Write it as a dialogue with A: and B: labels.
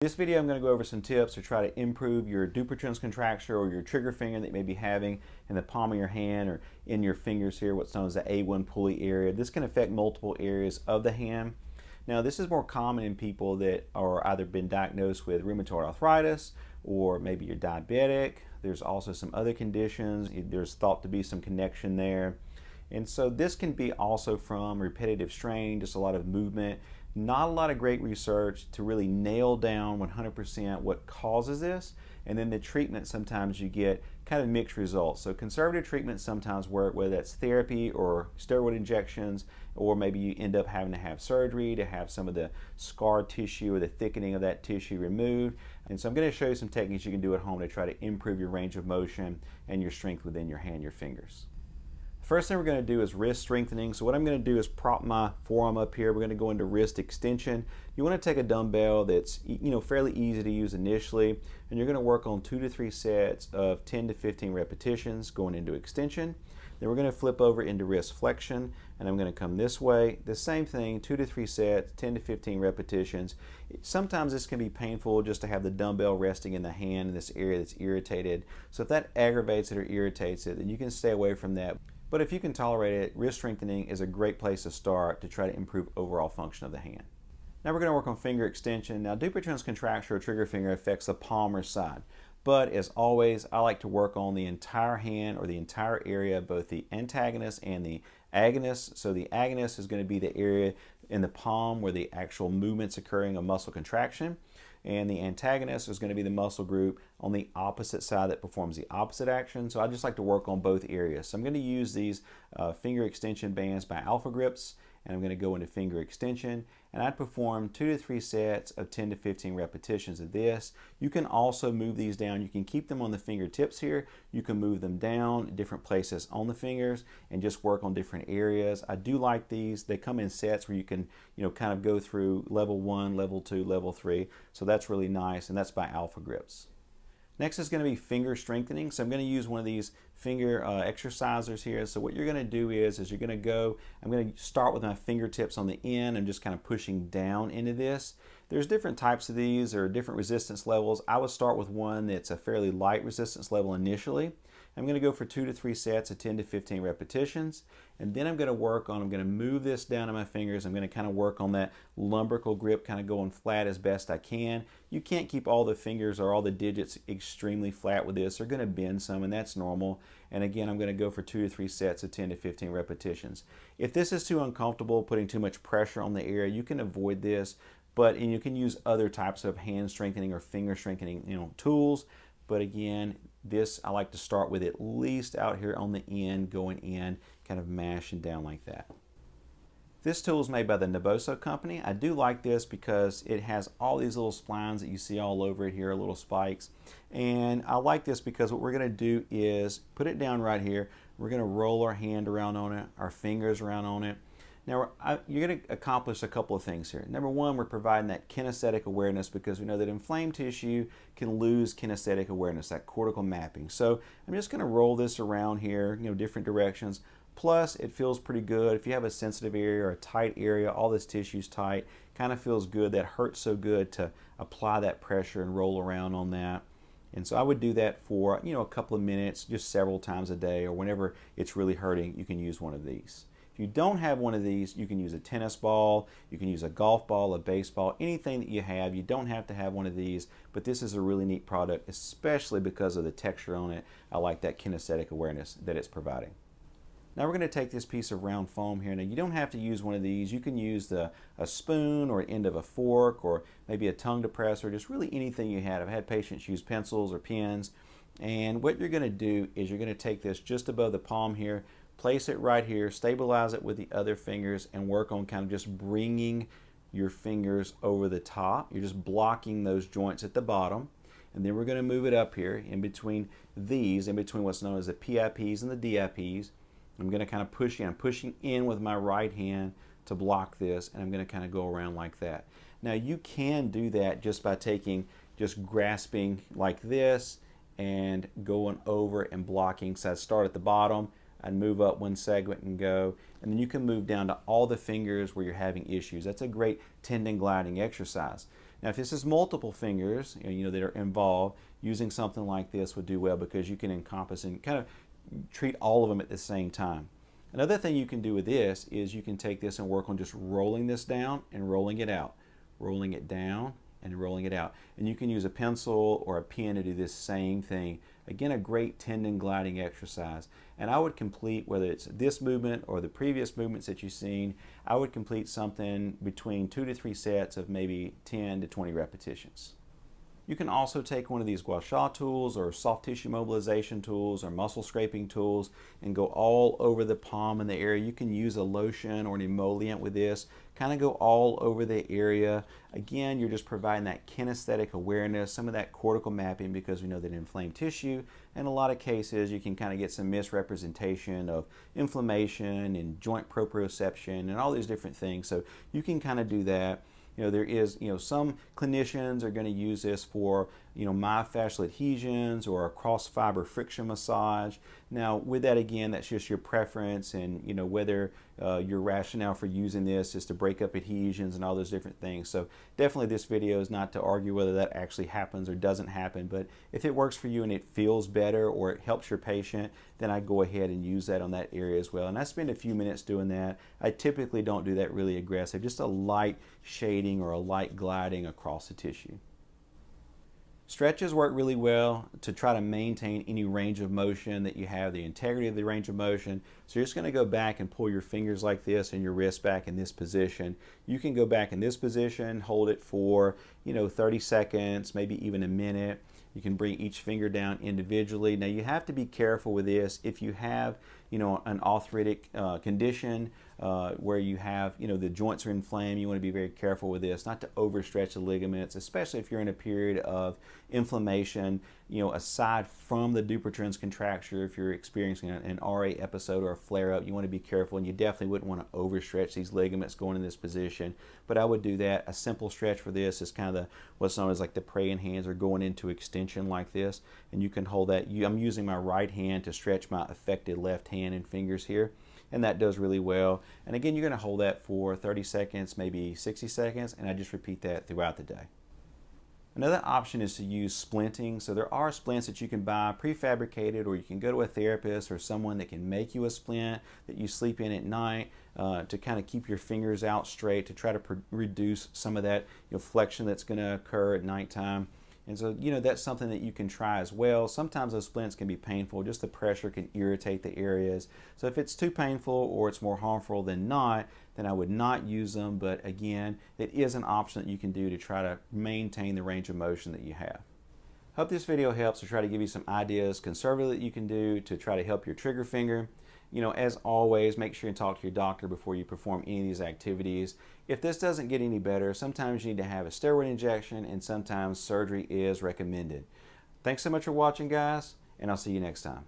A: This video I'm going to go over some tips to try to improve your Dupuytren's contracture or your trigger finger that you may be having in the palm of your hand or in your fingers here, what's known as the A1 pulley area. This can affect multiple areas of the hand. Now this is more common in people that are either been diagnosed with rheumatoid arthritis or maybe you're diabetic. There's also some other conditions. There's thought to be some connection there. And so this can be also from repetitive strain, just a lot of movement. Not a lot of great research to really nail down 100% what causes this. And then the treatment, sometimes you get kind of mixed results. So conservative treatments sometimes work, whether that's therapy or steroid injections, or maybe you end up having to have surgery to have some of the scar tissue or the thickening of that tissue removed. And so I'm going to show you some techniques you can do at home to try to improve your range of motion and your strength within your hand, your fingers. First thing we're going to do is wrist strengthening. So what I'm going to do is prop my forearm up here. We're going to go into wrist extension. You want to take a dumbbell that's fairly easy to use initially, and you're going to work on 2 to 3 sets of 10 to 15 repetitions going into extension. Then we're going to flip over into wrist flexion, and I'm going to come this way. The same thing, 2 to 3 sets, 10 to 15 repetitions. Sometimes this can be painful just to have the dumbbell resting in the hand in this area that's irritated. So if that aggravates it or irritates it, then you can stay away from that. But if you can tolerate it, wrist strengthening is a great place to start to try to improve overall function of the hand. Now we're going to work on finger extension. Now Dupuytren's contracture or trigger finger affects the palm or side. But as always, I like to work on the entire hand or the entire area, both the antagonist and the agonist. So the agonist is going to be the area in the palm where the actual movement's occurring of muscle contraction. And the antagonist is going to be the muscle group on the opposite side that performs the opposite action. So I just like to work on both areas. So I'm going to use these finger extension bands by Alpha Grips, and I'm going to go into finger extension, and I'd perform 2 to 3 sets of 10 to 15 repetitions of this. You can also move these down. You can keep them on the fingertips here. You can move them down different places on the fingers and just work on different areas. I do like these. They come in sets where you can kind of go through level 1, level 2, level 3. So that's really nice, and that's by Alpha Grips. Next is going to be finger strengthening. So I'm going to use one of these finger exercisers here. So what you're going to do is you're going to go, I'm going to start with my fingertips on the end and just kind of pushing down into this. There's different types of these or different resistance levels. I would start with one that's a fairly light resistance level initially. I'm going to go for 2 to 3 sets of 10 to 15 repetitions, and then I'm going to move this down to my fingers. I'm going to kind of work on that lumbrical grip, kind of going flat as best I can. You can't keep all the fingers or all the digits extremely flat with this. They're going to bend some, and that's normal. And again, I'm going to go for 2 to 3 sets of 10 to 15 repetitions. If this is too uncomfortable, putting too much pressure on the area, you can avoid this, and you can use other types of hand strengthening or finger strengthening tools. But again, this I like to start with at least out here on the end, going in, kind of mashing down like that. This tool is made by the Naboso company. I do like this because it has all these little splines that you see all over it here, little spikes. And I like this because what we're going to do is put it down right here. We're going to roll our hand around on it, our fingers around on it. Now, you're going to accomplish a couple of things here. Number one, we're providing that kinesthetic awareness because we know that inflamed tissue can lose kinesthetic awareness, that cortical mapping. So I'm just going to roll this around here, different directions. Plus, it feels pretty good. If you have a sensitive area or a tight area, all this tissue's tight, kind of feels good. That hurts so good to apply that pressure and roll around on that. And so I would do that for, a couple of minutes, just several times a day, or whenever it's really hurting, you can use one of these. If you don't have one of these, you can use a tennis ball, you can use a golf ball, a baseball, anything that you have. You don't have to have one of these, but this is a really neat product, especially because of the texture on it. I like that kinesthetic awareness that it's providing. Now we're going to take this piece of round foam here. Now you don't have to use one of these. You can use a spoon or an end of a fork or maybe a tongue depressor, just really anything you had. I've had patients use pencils or pens. And what you're going to do is you're going to take this just above the palm here, place it right here, stabilize it with the other fingers, and work on kind of just bringing your fingers over the top. You're just blocking those joints at the bottom. And then we're going to move it up here in between these, in between what's known as the PIPs and the DIPs. I'm going to kind of push in. I'm pushing in with my right hand to block this, and I'm going to kind of go around like that. Now you can do that just by just grasping like this and going over and blocking. So I'd start at the bottom, I'd move up one segment and go, and then you can move down to all the fingers where you're having issues. That's a great tendon gliding exercise. Now, if this is multiple fingers, that are involved, using something like this would do well because you can encompass and kind of treat all of them at the same time. Another thing you can do with this is you can take this and work on just rolling this down and rolling it out, rolling it down and rolling it out. And you can use a pencil or a pen to do this same thing. Again, a great tendon gliding exercise. And I would complete, whether it's this movement or the previous movements that you've seen, I would complete something between 2 to 3 sets of maybe 10 to 20 repetitions. You can also take one of these gua sha tools or soft tissue mobilization tools or muscle scraping tools and go all over the palm and the area. You can use a lotion or an emollient with this, kind of go all over the area. Again, you're just providing that kinesthetic awareness, some of that cortical mapping, because we know that inflamed tissue, in a lot of cases, you can kind of get some misrepresentation of inflammation and joint proprioception and all these different things. So you can kind of do that. There is, some clinicians are going to use this for, myofascial adhesions or a cross fiber friction massage. Now, with that, again, that's just your preference and, whether your rationale for using this is to break up adhesions and all those different things. So definitely this video is not to argue whether that actually happens or doesn't happen, but if it works for you and it feels better or it helps your patient, then I go ahead and use that on that area as well. And I spend a few minutes doing that. I typically don't do that really aggressive, just a light shading or a light gliding across the tissue. Stretches work really well to try to maintain any range of motion that you have, the integrity of the range of motion. So you're just going to go back and pull your fingers like this and your wrist back in this position. You can go back in this position, hold it for 30 seconds, maybe even a minute. You can bring each finger down individually. Now you have to be careful with this. If you have an arthritic condition where you have the joints are inflamed, you want to be very careful with this, not to overstretch the ligaments, especially if you're in a period of inflammation. Aside from the Dupuytren's contracture, if you're experiencing an RA episode or a flare-up, you want to be careful, and you definitely wouldn't want to overstretch these ligaments going in this position. But I would do that. A simple stretch for this is kind of what's known as like the praying hands, or going into extension like this, and you can hold that. I'm using my right hand to stretch my affected left hand and fingers here, and that does really well. And again, you're going to hold that for 30 seconds, maybe 60 seconds, and I just repeat that throughout the day. Another option is to use splinting. So there are splints that you can buy prefabricated, or you can go to a therapist or someone that can make you a splint that you sleep in at night to kind of keep your fingers out straight to try to reduce some of that flexion that's going to occur at nighttime. And so, that's something that you can try as well. Sometimes those splints can be painful. Just the pressure can irritate the areas. So if it's too painful or it's more harmful than not, then I would not use them. But again, it is an option that you can do to try to maintain the range of motion that you have. Hope this video helps to try to give you some ideas conservatively that you can do to try to help your trigger finger. As always, make sure you talk to your doctor before you perform any of these activities. If this doesn't get any better, sometimes you need to have a steroid injection, and sometimes surgery is recommended. Thanks so much for watching, guys, and I'll see you next time.